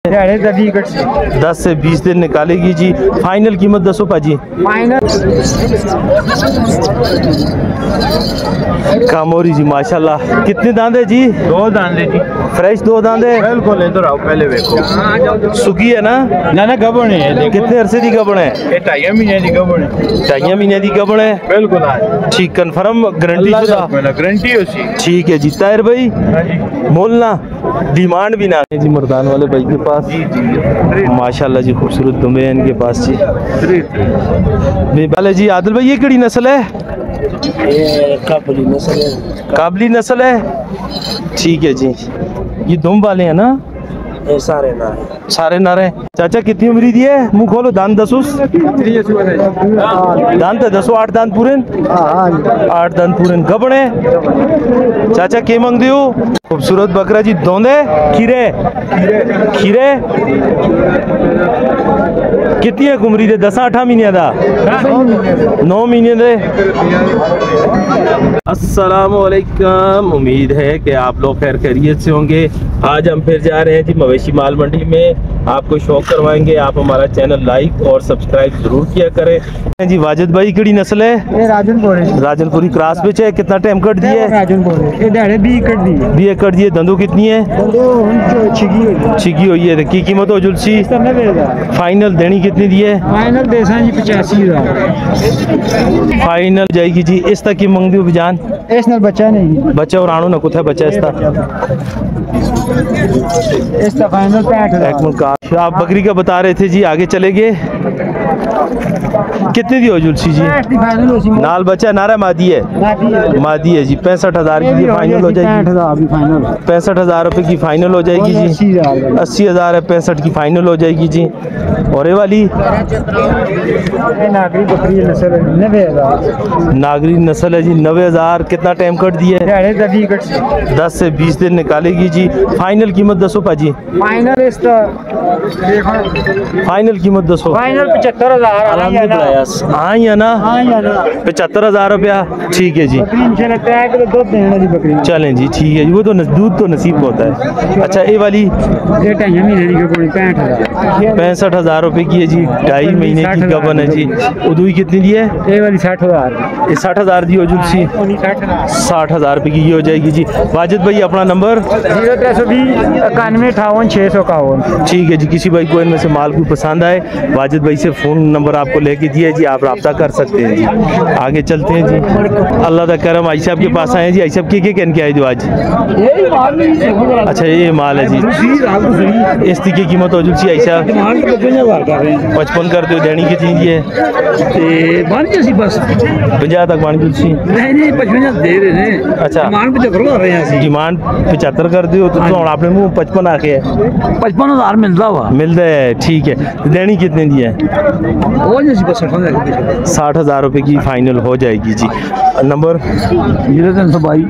10 से 20 दिन निकालेगी जी। फाइनल कीमत दसो पाजी। फाइनल कामोरी जी माशाल्लाह। कितने दांदे जी? 2 दांदे जी। फ्रेश 2 दांदे बिल्कुल इधर आओ पहले देखो। सुखी है ना? ना गबन है। कितने अरसे दी गबन है? ये 2.5 महीने दी गबन है। 2.5 महीने दी गबन है। बिल्कुल आज ठीक कंफर्म गारंटी शुदा गारंटी होसी। ठीक है जी। ताहिर भाई मोलना डिमांड भी ना जी। मर्दान वाले भाई के पास माशाल्लाह जी खूबसूरत दुम्बे हैं इनके पास जी। वाले जी आदिल भाई ये कड़ी नस्ल है? ये काबली नस्ल है। काबली नस्ल है। ठीक है जी। ये दुम वाले हैं ना? ये सारे ना है। सारे नारे। चाचा कितनी उम्र दी है? मुंह खोलो। दान दसोस दान तो दसो। 8 दान पूरे 8 दान पूरे गबड़े। चाचा के मंग दियो? खूबसूरत बकरा जी। दोंदे खीरे खीरे कितनी है उम्र दे? 10-8 महीने दा 9 महीने दे। अस्सलाम वालेकुम। उम्मीद है कि आप लोग खैर खैरियत से होंगे। आज हम फिर जा रहे हैं जी मवेशी माल मंडी में। आपको शौक करवाएंगे। आप हमारा चैनल लाइक और सब्सक्राइब जरूर किया करें जी। वाजिद भाई कड़ी नस्ल है? ये राजनपुरी क्रॉस पे है। कितना टाइम कट दिए? बी कट दिए। दंदो कितनी है? छिगी हुई है। की कीमत हो जुलसी? फाइनल देनी कितनी दी है? फाइनल देसा जी 85,000 फाइनल जाएगी जी। इस तक की मंग दी जान? इस नाल बच्चा नहीं। बच्चा और आनो ना कुछ है बच्चा इसका फाइनल 65,000। आप बकरी का बता रहे थे जी। आगे चले गए। कितने दी हो जुलसी जी? नाल बच्चा नारा मादी है। मादी है जी। 65,000 की फाइनल हो जाएगी। 65,000 रुपए की फाइनल हो जाएगी जी। 80,000 है। 65 की फाइनल हो जाएगी जी। और ये वाली नागरी बकरी नस्ल है 90,000। नागरी नस्ल है जी। 90,000। कितना टाइम कट दिए? 10 से 20 दिन निकालेगी जी। फाइनल कीमत दसो पाजी। फाइनल इसका फाइनल कीमत दसो। फाइनल 75,000। हाँ या ना? 75,000 रुपया। ठीक है जी। चलें जी ठीक है जी। वो तो दूध तो नसीब होता है। अच्छा ये वाली 65,000 रुपए की है जी। 2.5 महीने की गबन है जी। उदुई कितनी दी है? ये वाली 60,000। 60,000 दी हो जुलसी। 60,000 रुपए की हो जाएगी जी। वाजिद भाई अपना नंबर 0320 91 58 651। ठीक है जी। किसी भाई को इनमें से माल को पसंद आए वाजिद भाई से फ़ोन नंबर आपको लेके दिया जी। आप रब्ता कर सकते हैं जी। आगे चलते हैं जी। अल्लाह का करम। आई साहब के पास आए जी। आई साहब के कहन के आए जो आज? अच्छा ये माल है जी। इस की कीमत हो जुलसी आई साहब 55 कर दो। देनी कितनी दी है? 50 तक बन जुलसी। अच्छा डिमांड 75 कर दो तो आपने मुँह 55 आके 55,000 मिलता है। ठीक है। देनी कितने दी है? 60,000 रुपए की फाइनल हो जाएगी जी। नंबर 0322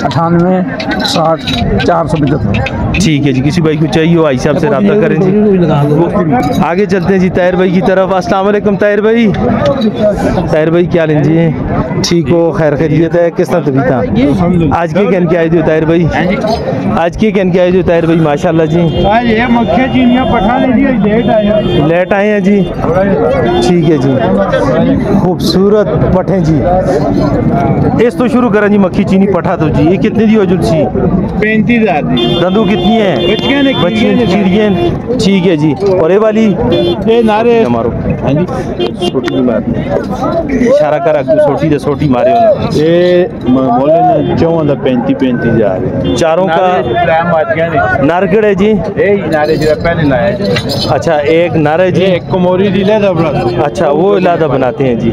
98 60 475। ठीक है जी। किसी भाई को चाहिए हो आई साहब से रब्ता करें जी। आगे चलते हैं जी ताहिर भाई की तरफ। अस्सलाम वालेकुम ताहिर भाई। ताहिर भाई क्या लें जी? ठीक हो खैर खैरियत है? किस तरह तबीयत है? आज के कहन के आए जो ताहिर भाई? आज के कहन के आए जो ताहिर भाई? माशाल्लाह जी। लेट आए हैं जी। ठीक है जी। खूबसूरत पठे जी। इस तो शुरू करें जी। मक्खी चीनी पठा तो जी। ये कितने दी हो जुलसी? 35,000। दंदू कितनी है? बच्चियां चिड़ियां। ठीक है जी। और ये वाली ये नारे मारो छोटी मार इशारा करा छोटी दे छोटी मारे ये बोले ना 35,000 चारों का नारकड़ है जी। नारे जो पहले लाया। अच्छा एक नारे जी। एक कोमोरी दी लेदा बना। अच्छा वो इलादा बनाते हैं जी।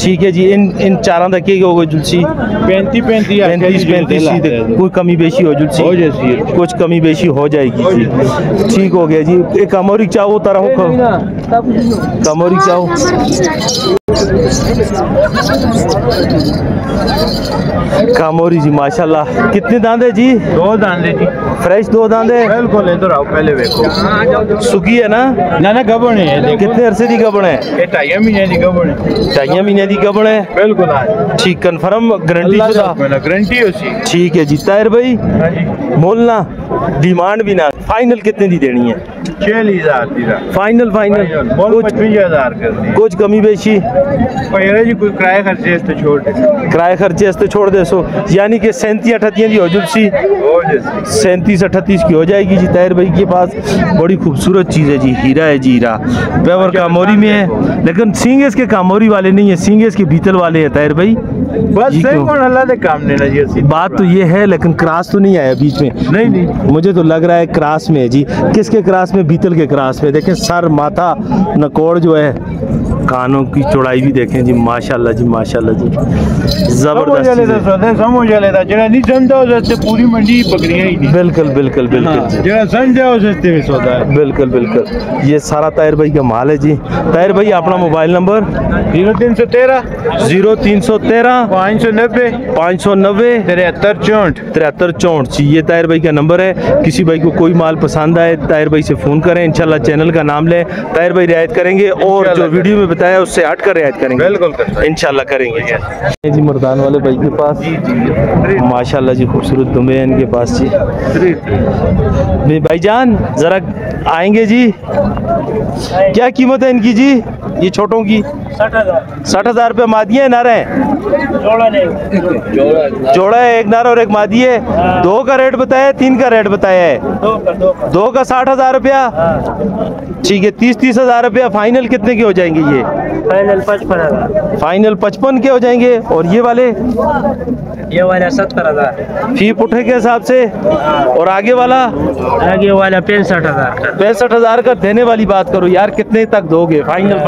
ठीक है जी। इन चारों का क्या होगा जुलसी? 35 कोई कमी बेशी हो जुलसी? हो जैसी कुछ कमी बेशी हो जाएगी जी। ठीक हो गया जी। एक कमोरी चाहो तरह कमोरी चाहो। कामोरी जी माशाल्लाह। कितने दांदे जी? 2 दांदे जी। फ्रेश 2 दांदे। बिल्कुल इधर आओ पहले देखो। सुखी है ना? ना गबन है। कितने अरसे दी गबन है? ये 2.5 महीने दी गबन है। 2.5 महीने दी गबन है। बिल्कुल आज ठीक कंफर्म गारंटी शुदा गारंटी होसी। ठीक है जी। ताहिर भाई मोलना डिमांड भी ना फाइनल कितने दी देनी है? 4000 दी रहा फाइनल फाइनल बोल कुछ 25000 कर दी कुछ कमी बेशी पर जी कोई किराया खर्चे इस तो छोड़ दे किराए खर्चे हस्ते छोड़ दे सो, यानी कि 37-38 की हो जुलसी, हो जैसे 37-38 की हो जाएगी जी। ताहिर भाई के पास बड़ी खूबसूरत चीज़ है जी, हीरा है जी, हीरा पेवर कामोरी में है, लेकिन सींगेस के कामोरी वाले नहीं है, सींगेस के बीतल वाले हैं ताहिर भाई। बस जी सही क्यों? कौन अल्लाह दे काम ने ना जी ऐसी बात तो ये है, लेकिन क्रास तो नहीं आया बीच में। नहीं मुझे तो लग रहा है क्रास में है जी। किसके क्रास में? बीतल के क्रास में। देखें सर, माथा, नकोड़ जो है, कानों की चौड़ाई भी देखें जी, माशाल्लाह जी, माशाल्लाह जी, जबरदस्त चीज़ है। समझ लेता जरा नहीं समझा उससे पूरी मंडी बकरियां ही नहीं बिल्कुल बिल्कुल बिल्कुल जी, जरा समझा उससे भी सौदा है बिल्कुल बिल्कुल। ये सारा ताहिर भाई का माल है जी। ताहिर भाई अपना मोबाइल नंबर 0313 0313 590 590 7364 7364 जी, ये ताहिर भाई का नंबर है। किसी भाई को कोई माल पसंद आए ताहिर भाई से फ़ोन करें, इंशाल्लाह चैनल का नाम लें, ताहिर भाई रियायत करेंगे और जो वीडियो में बताया उससे हट कर रियायत करेंगे, बिल्कुल इंशाल्लाह करेंगे जी। मुर्दान वाले भाई के पास माशाल्लाह जी खूबसूरत दुम्बे हैं इनके पास जी। भाईजान ज़रा आएंगे जी, क्या कीमत है इनकी जी? ये छोटों की 60,000 रुपये मादी है, नारे हैं? जोड़ा है, एक नारा और एक मादी है। दो का रेट बताया, तीन का रेट बताया है? दो का 60,000 रुपया, ठीक है। 30-30,000 रुपया फाइनल कितने के हो जाएंगे ये? फाइनल 55,000। फाइनल 55 के हो जाएंगे। और ये वाले? ये वाला 70,000। फी पुठे के हिसाब से। और आगे वाला? आगे वाला 65,000। 65,000 का देने वाली बात करो यार, कितने तक दोगे? फाइनल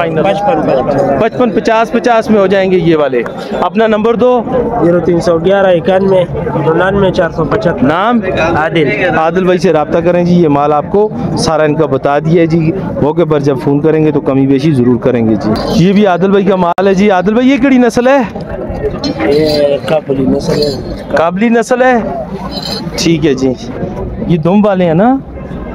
55 50 में हो जाएंगे ये वाले। अपना नंबर दो। 0311 91 99 475। नाम? आदिल। आदिल भाई से रब्ता करें जी। ये माल आपको सारा इनका बता दिया है जी, मौके पर जब फ़ोन करेंगे तो कमी बेशी ज़रूर करेंगे जी। ये भी आदिल भाई का माल है जी। आदिल भाई ये किहड़ी नस्ल है? ये काबुली नस्ल है। काबली नस्ल है, ठीक है जी। ये दुम वाले हैं ना?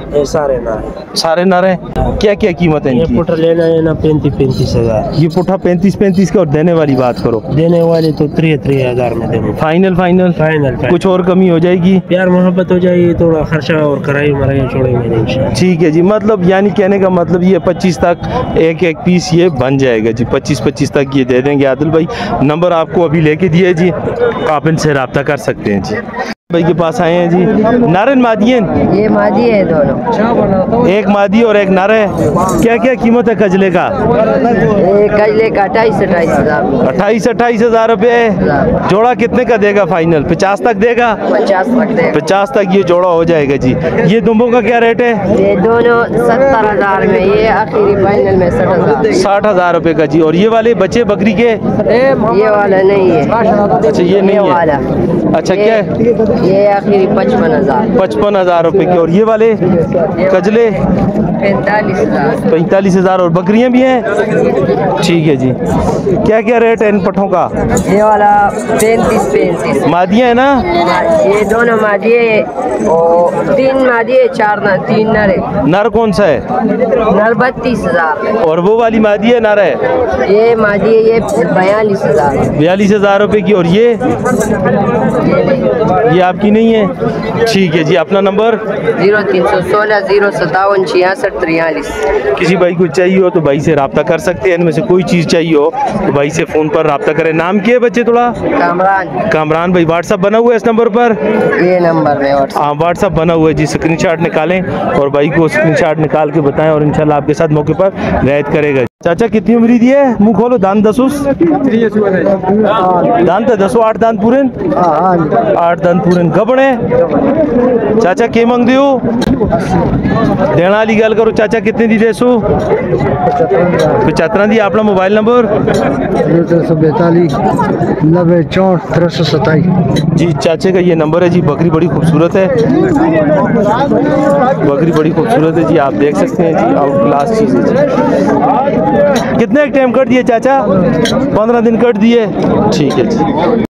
ये सारे ना सारे नारे। क्या क्या कीमत है ये इनकी? पुटर लेना है ना 35,000। ये पुठा 35 का। और देने वाली बात करो। देने वाले तो 3,000 में देंगे। फाइनल फाइनल फाइनल कुछ और कमी हो जाएगी? प्यार मोहब्बत हो जाएगी, थोड़ा खर्चा और कराई मराई छोड़ेंगे इंशाल्लाह। ठीक है जी। मतलब यानी कहने का मतलब ये 25 तक एक पीस ये बन जाएगा जी। 25 तक ये दे देंगे आदिल भाई। नंबर आपको अभी लेके दिए जी, आप इनसे रब्ता कर सकते हैं जी। भाई के पास आए हैं जी। नारन मादियन? ये मादी है दोनों, एक मादी और एक नारे। क्या क्या कीमत है कजले का? ये कजले का 28,000 28,000 रुपये। जोड़ा कितने का देगा फाइनल? 50 तक देगा? 50 तक दे। 50 तक ये जोड़ा हो जाएगा जी। ये दुम्बों का क्या रेट है? ये दोनों 70,000 में, ये आखिरी फाइनल में 60,000। 60,000 रुपये का जी। और ये वाले बच्चे बकरी के? ये वाला नहीं है। अच्छा ये नहीं है। वाला अच्छा क्या है? ये आखिरी 55,000। 55,000 रुपये के। और ये वाले कजले? 45,000। 45,000। और बकरियां भी हैं, ठीक है जी। क्या क्या रेट है इन पठों का? ये वाला 35। मादियाँ है ना? ये दोनों मादी है और 3 मादी है, 3 नर है। नर कौन सा है? नर 32,000। और वो वाली मादी है नर है? ये मादी है, ये 42,000। 42,000 रुपये की। और ये आपकी नहीं है, ठीक है जी। अपना नंबर? 0316 057 66 43। किसी भाई को चाहिए हो तो भाई से रब्ता कर सकते हैं। इनमें से कोई चीज़ चाहिए हो तो भाई से फ़ोन पर रब्ता करें। नाम क्या है बच्चे? थोड़ा कामरान। कामरान भाई। व्हाट्सअप बना हुआ है इस नंबर पर? ये नंबर में हाँ व्हाट्सअप बना हुआ है जी। स्क्रीनशॉट निकालें और भाई को स्क्रीनशॉट निकाल के बताएं और इंशाल्लाह आपके साथ मौके पर रियायत करेगा। चाचा कितनी उम्र दी है? मुँह खोलो। दान दसूस दान तो 10 8 दान पूरे 8 दान पूरे गबड़े। चाचा के मंग दियो? देना वाली गल करो। चाचा कितने दी देसो? 75 दी। अपना मोबाइल नंबर? 342 90 64 327। जी चाचे का ये नंबर है जी। बकरी बड़ी खूबसूरत है, बकरी बड़ी खूबसूरत है जी। आप देख सकते हैं जी, आउट क्लास चीज़ है जी। कितने टाइम कट दिए चाचा? 15 दिन कट दिए, ठीक है जी।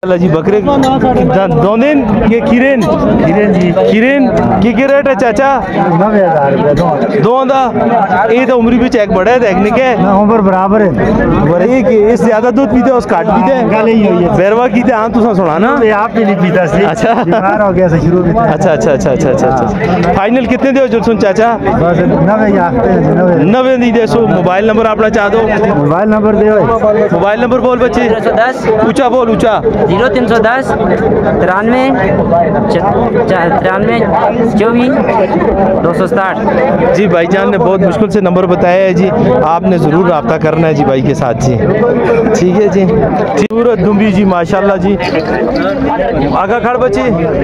अल्लाह जी बकरे दो दिन ये खीरेन जी खीरेन की रेट है चाचा 90,000 दो आंदा ये तो उम्र भी चेक बड़ा है देखने के ना उम्र बराबर है बड़े कि इस ज्यादा दूध पीते उस काट पीते गल ही हुई है बैरवा की थे हाँ तुसा सुना ना ये आप भी नहीं पीता सी अच्छा। बीमार हो गया से शुरू में अच्छा अच्छा अच्छा अच्छा अच्छा अच्छा फाइनल कितने दे जो सुन चाचा बस 90 आखते हैं 90 नवे नहीं दे सो मोबाइल नंबर अपना चाह दो मोबाइल नंबर दे मोबाइल नंबर बोल बच्चे 0310 ऊंचा बोल ऊंचा 0310 93 24 267। जी भाईजान ने बहुत मुश्किल से नंबर बताया है जी आपने ज़रूर रब्ता करना है जी भाई के साथ जी ठीक है जी सूरत दुम्बी जी माशाल्लाह जी आगा खड़ बच्चे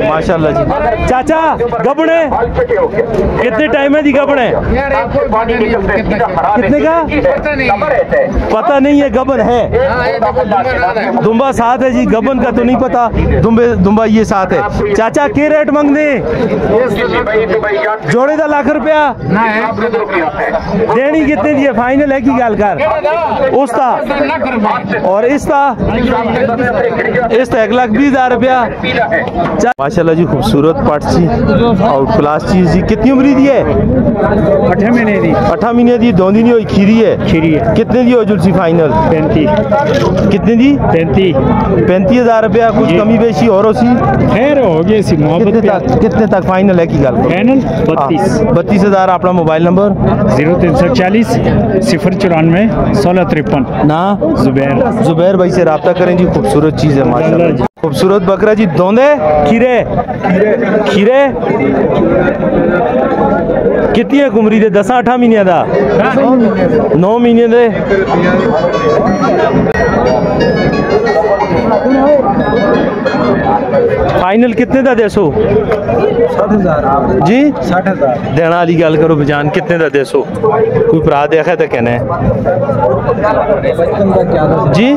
माशाल्लाह जी चाचा गबड़े कितने टाइम है जी गबड़े कितने का पता नहीं है गबन है दुम्बा साथ है जी गबन का तो नहीं पता दुम्बा ये साथ है चाचा के रेट मंगने जोड़े दा लाख रुपया देनी कितने दी है फाइनल है की गल कर उसका और इसका 1,20,000 रुपया माशाल्लाह जी खूबसूरत पार्ट सी आउट क्लास चीज जी कितनी उम्र दी है 8 महीने दी 8 महीने दी दो दिन हुई खीरी है कितने दी हो जुलसी फाइनल 35 कितने दी 35,000 रुपया कुछ कमी बेशी और उसी खैर हो गई सी मोहब्बत कितने तक फाइनल है की गल फाइनल 32,000 अपना मोबाइल नंबर 0340 094 1653 ना जुबैर जुबैर भाई से रब्ता करें जी खूबसूरत चीज़ है माशाल्लाह जी खूबसूरत बकरा जी दोंदे खीरे खीरे कितनी है कुमरी दे 10-8 महीने दा 9 महीने दे फाइनल कितने दा देसो 60,000 जी 60,000 देना वाली गल करो बजान कितने दा देसो कोई भरा देखा तो कहना है जी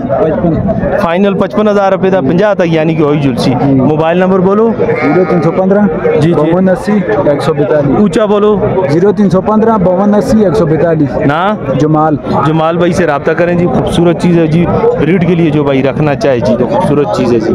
फाइनल 55,000 रुपये का 50 तक यानी कि वही जुलसी मोबाइल नंबर बोलो 0315 जी 5280 142 ऊंचा बोलो 0315 5280 142 ना जमाल जमाल भाई से रब्ता करें जी खूबसूरत चीज़ है जी ब्रीड के लिए जो भाई रखना चाहे जी तो खूबसूरत चीज़ है जी